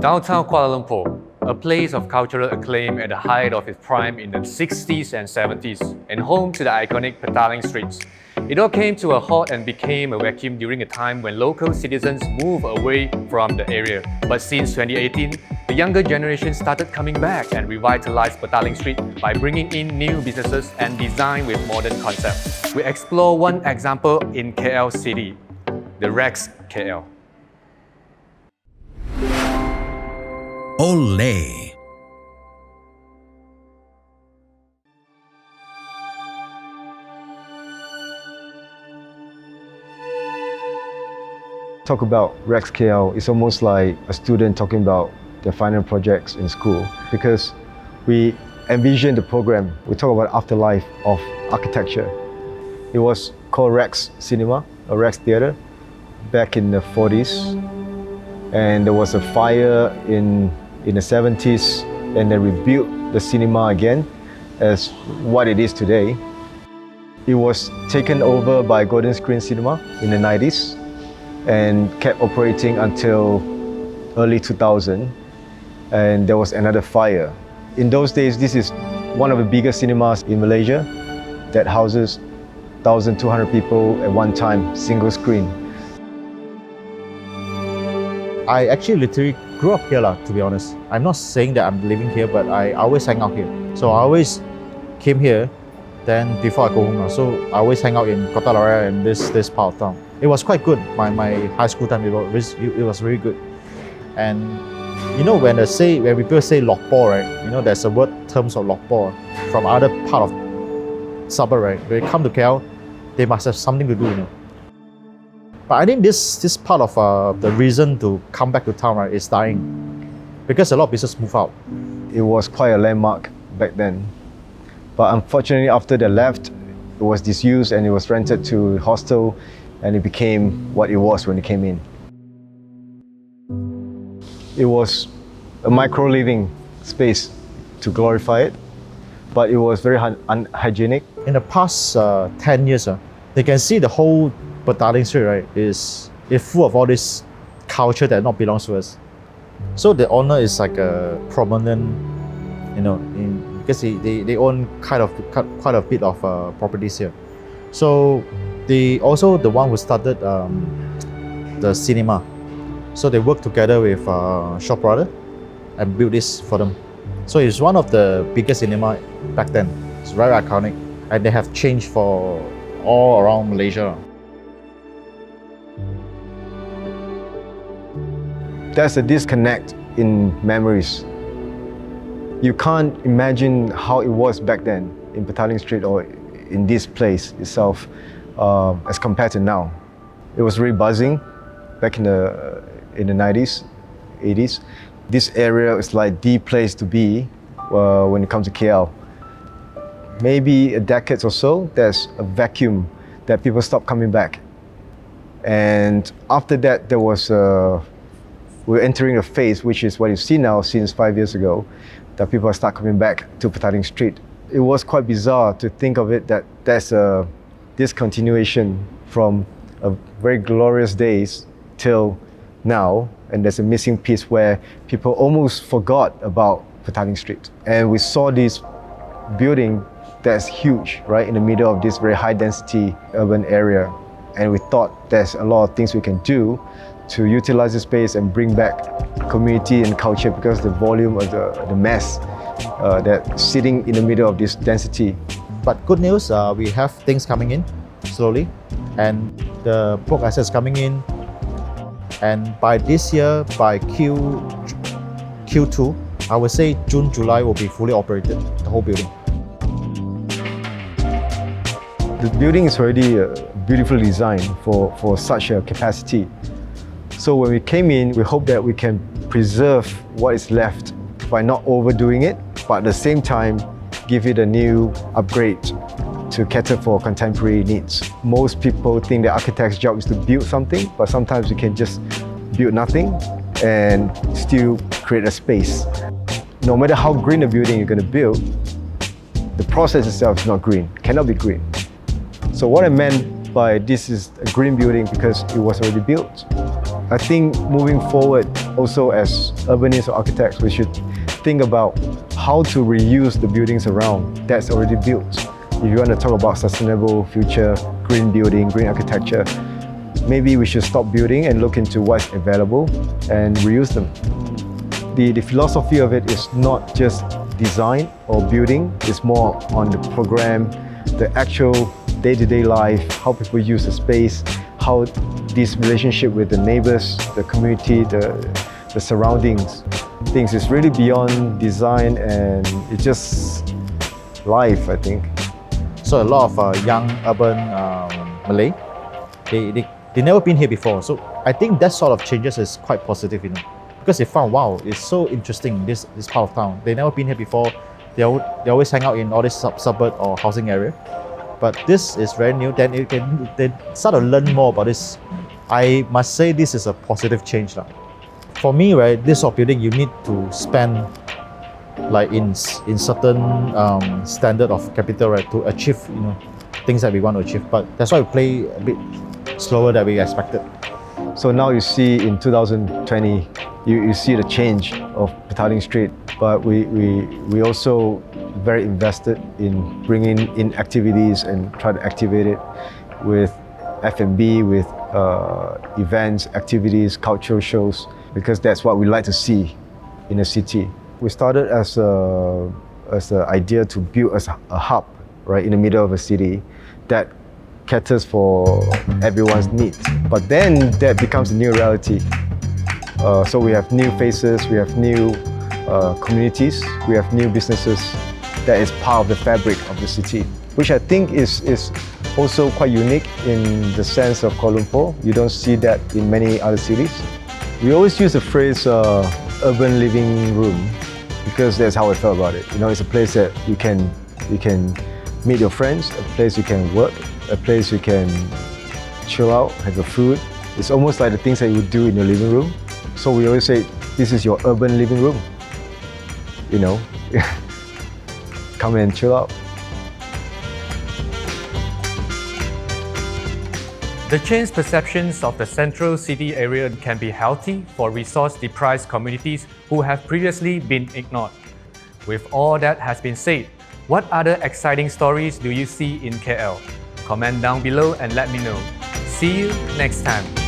Downtown Kuala Lumpur, a place of cultural acclaim at the height of its prime in the 60s and 70s, and home to the iconic Petaling streets. It all came to a halt and became a vacuum during a time when local citizens moved away from the area. But since 2018, the younger generation started coming back and revitalized Petaling Street by bringing in new businesses and design with modern concepts. We explore one example in KL City, the Rex KL. Olay. Talk about Rex KL, it's almost like a student talking about their final projects in school, because we envision the program, we talk about afterlife of architecture. It was called Rex Cinema, or Rex Theatre, back in the 40s. And there was a fire in the 70s, and they rebuilt the cinema again as what it is today. It was taken over by Golden Screen Cinema in the 90s and kept operating until early 2000, and there was another fire. In those days, this is one of the biggest cinemas in Malaysia that houses 1,200 people at one time, single screen. I actually literally grew up here, to be honest. I'm not saying that I'm living here, but I always hang out here. So I always came here, then before I go home. So I always hang out in Kota Loria and this part of town. It was quite good. My high school time, it was really good. And you know, when people say Lok Po, right? You know, there's a word terms of Lok Po from other part of suburb, right? When they come to KL, they must have something to do, you know. But I think this part of the reason to come back to town, right, is dying, because a lot of business move out. It was quite a landmark back then. But unfortunately, after they left, it was disused and it was rented to hostel, and it became what it was when it came in. It was a micro-living space to glorify it, but it was very unhygienic. In the past 10 years, they can see the whole Petaling Street, right, is full of all this culture that not belongs to us. So the owner is like a prominent, you know, because they own quite a bit of properties here. So they also the one who started the cinema. So they work together with Shaw Brother and built this for them. So it's one of the biggest cinema back then. It's very iconic, and they have changed for all around Malaysia. There's a disconnect in memories. You can't imagine how it was back then in Petaling Street or in this place itself as compared to now. It was really buzzing back in the 90s, 80s. This area is like the place to be when it comes to KL. Maybe a decade or so, there's a vacuum that people stopped coming back. And after that, there was we're entering a phase, which is what you see now since 5 years ago, that people start coming back to Petaling Street. It was quite bizarre to think of it that there's a discontinuation from a very glorious days till now, and there's a missing piece where people almost forgot about Petaling Street. And we saw this building that's huge, right, in the middle of this very high density urban area. And we thought there's a lot of things we can do to utilize the space and bring back community and culture, because the volume of the mass that's sitting in the middle of this density. But good news, we have things coming in slowly, and the book assets coming in. And by this year, by Q2, I would say June, July will be fully operated, the whole building. The building is already beautifully designed for such a capacity. So when we came in, we hope that we can preserve what is left by not overdoing it, but at the same time, give it a new upgrade to cater for contemporary needs. Most people think the architect's job is to build something, but sometimes you can just build nothing and still create a space. No matter how green a building you're going to build, the process itself is not green, cannot be green. So what I meant by this is a green building because it was already built. I think moving forward, Also, as urbanists or architects, we should think about how to reuse the buildings around that's already built. If you want to talk about sustainable future, green building, green architecture, maybe we should stop building and look into what's available and reuse them. The philosophy of it is not just design or building, it's more on the program, the actual day-to-day life, how people use the space, how this relationship with the neighbors, the community, the surroundings, things is really beyond design, and it's just life, I think. So a lot of young urban Malay, they never been here before. So I think that sort of changes is quite positive, because they found, wow, it's so interesting, this part of town. They never been here before. They always hang out in all this suburb or housing area. But this is very new. Then they start to learn more about this. I must say this is a positive change. For me, right, this sort of building, you need to spend like in certain standard of capital, right, to achieve things that we want to achieve. But that's why we play a bit slower than we expected. So now you see in 2020, you see the change of Petaling Street, but we also very invested in bringing in activities and try to activate it with F&B, with events, activities, cultural shows, because that's what we like to see in a city. We started as an idea to build as a hub, right, in the middle of a city that caters for everyone's needs. But then that becomes a new reality. So we have new faces, we have new communities, we have new businesses that is part of the fabric of the city, which I think is also quite unique in the sense of Kuala Lumpur. You don't see that in many other cities. We always use the phrase urban living room because that's how I felt about it. It's a place that you can meet your friends, a place you can work, a place you can chill out, have your food. It's almost like the things that you would do in your living room. So we always say, this is your urban living room. Come and chill out. The changed perceptions of the central city area can be healthy for resource-deprived communities who have previously been ignored. With all that has been said, what other exciting stories do you see in KL? Comment down below and let me know. See you next time.